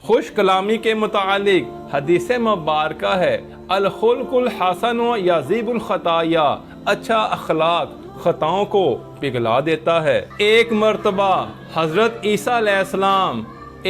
خوش کلامی کے متعلق حدیث مبارکہ ہے، الخلق الحسن یذیب الخطایا، اچھا اخلاق خطاؤں کو پگھلا دیتا ہے۔ ایک مرتبہ حضرت عیسیٰ علیہ السلام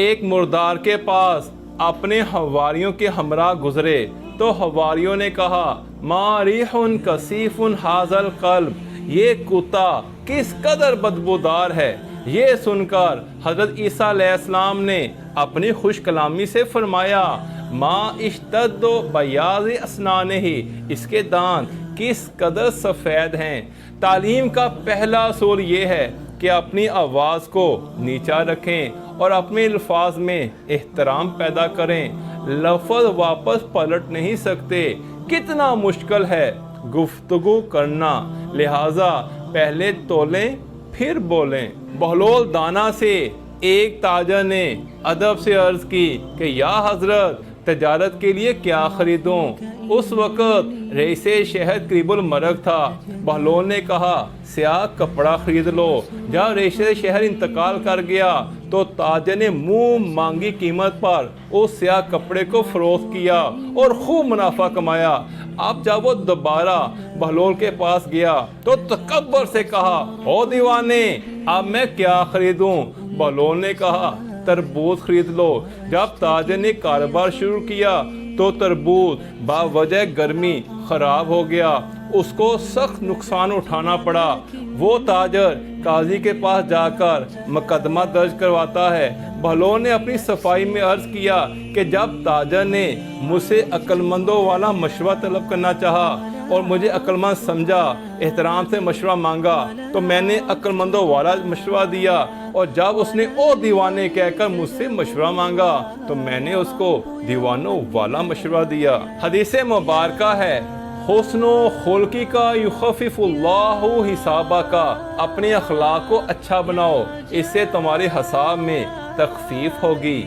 ایک مردار کے پاس اپنے حواریوں کے ہمراہ گزرے تو حواریوں نے کہا، ما ریح کثیف ھذا القلب، یہ کتا کس قدر بدبودار ہے۔ یہ سن کر حضرت عیسیٰ علیہ السلام نے اپنی خوش کلامی سے فرمایا، ما اشتد بیاض اسنانہ، اس کے دانت کس قدر سفید ہیں۔ تعلیم کا پہلا اصول یہ ہے کہ اپنی آواز کو نیچا رکھیں اور اپنے الفاظ میں احترام پیدا کریں۔ لفظ واپس پلٹ نہیں سکتے، کتنا مشکل ہے گفتگو کرنا، لہٰذا پہلے تولیں پھر بولیں۔ بہلول دانا سے ایک تاجر نے ادب سے عرض کی کہ یا حضرت، تجارت کے لیے کیا خریدوں؟ اس وقت رئیس شہر قریب المرگ تھا۔ بہلول نے کہا، سیاہ کپڑا خرید لو۔ جب رئیس شہر انتقال کر گیا تو تاجر نے منہ مانگی قیمت پر اس سیاہ کپڑے کو فروخت کیا اور خوب منافع کمایا۔ اب جب وہ دوبارہ بہلول کے پاس گیا تو تکبر سے کہا، او دیوانے، اب میں کیا خریدوں؟ بہلول نے کہا، تربوز خرید لو۔ جب تاجر نے کاروبار شروع کیا تو تربوز باوجہ گرمی خراب ہو گیا، اس کو سخت نقصان اٹھانا پڑا۔ وہ تاجر قاضی کے پاس جا کر مقدمہ درج کرواتا ہے۔ بہلول نے اپنی صفائی میں عرض کیا کہ جب تاجر نے مجھ سے عقل مندوں والا مشورہ طلب کرنا چاہا اور مجھے عقل مند سمجھا، احترام سے مشورہ مانگا تو میں نے عقل مندوں والا مشورہ دیا، اور جب اس نے او دیوانے کہہ کر مجھ سے مشورہ مانگا تو میں نے اس کو دیوانوں والا مشورہ دیا۔ حدیث مبارکہ ہے، حسن و خلقی کا یخفف اللہ حسابہ کا، اپنے اخلاق کو اچھا بناؤ، اس سے تمہارے حساب میں تخفیف ہوگی۔